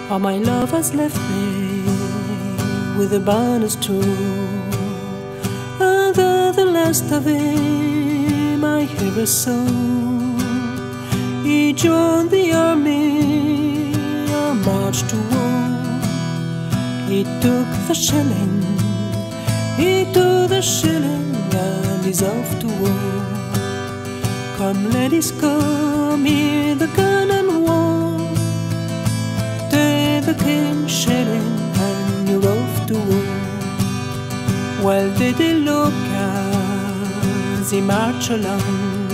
All my love has left me with the banners true. Under the last of him I ever saw, he joined the army and marched to war. He took the shilling, and he's off to war. Come ladies, come, hear the cannon war. Take the king shilling and you're off to war. Well did he look as he marched along,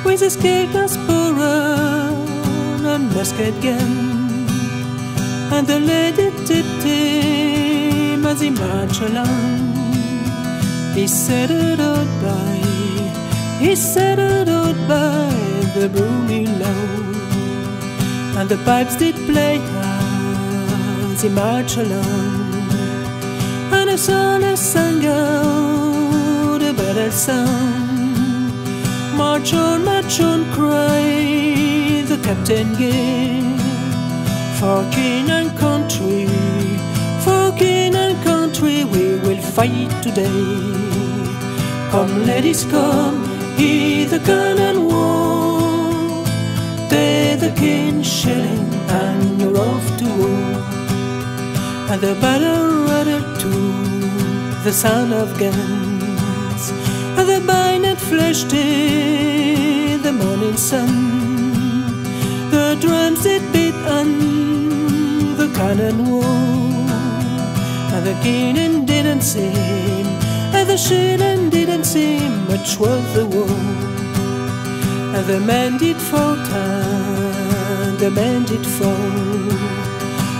with his kick-ass burren and musket gun, and the lady tipped him as he marched along. He said it out by the Broomy Low, and the pipes did play as he marched along, and the sun sang out a battle song. March on, cried the captain gay, for king and country, we will fight today. Come ladies, come, hear the cannon war. Take the king shilling and you're off to war. And the battle rattled to the sound of guns, and the bayonet flashed in the morning sun. The drums did beat on the cannon wall, and the cannon didn't seem, and the shilling didn't seem much worth the war. And the man did fall, and the man did fall,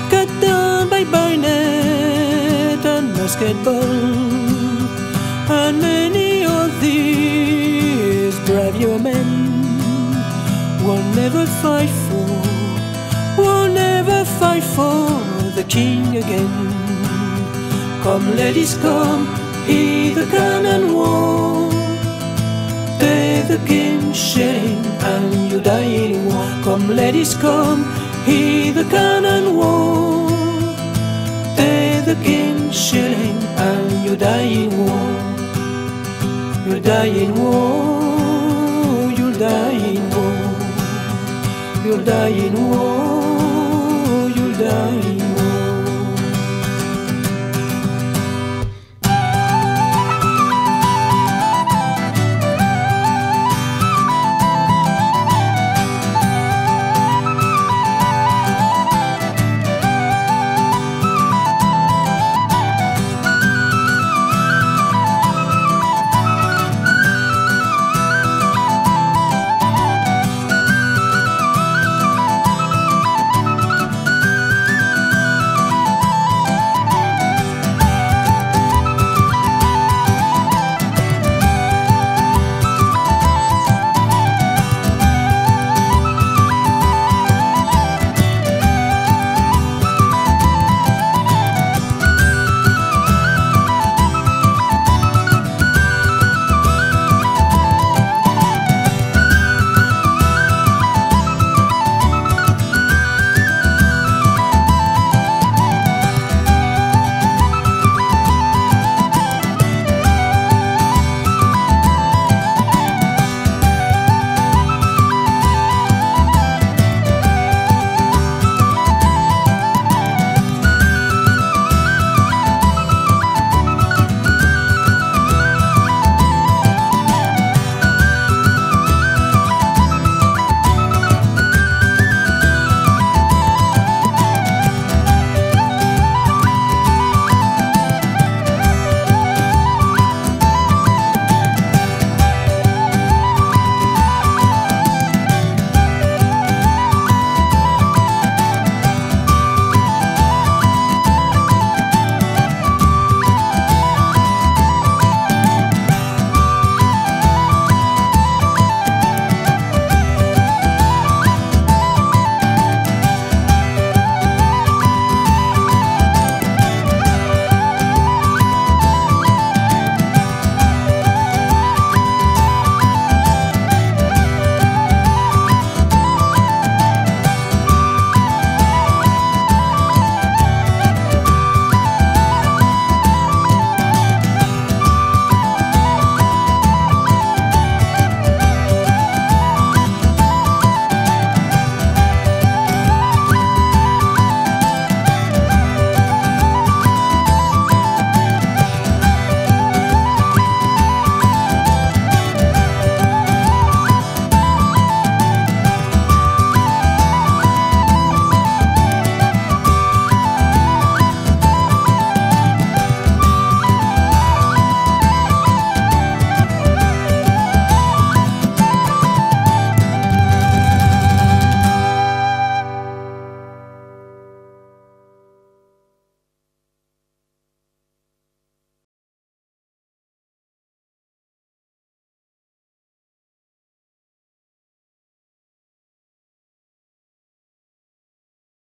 cut down by bayonet and musket ball. And many of these brave young men will never fight for the king again. Come ladies, come, hear the cannon war. Take the king shilling and you die in war. Come ladies, come, hear the cannon war. Take the king shilling and you die in war. You die in war, you die in war, you die in war, you die in war.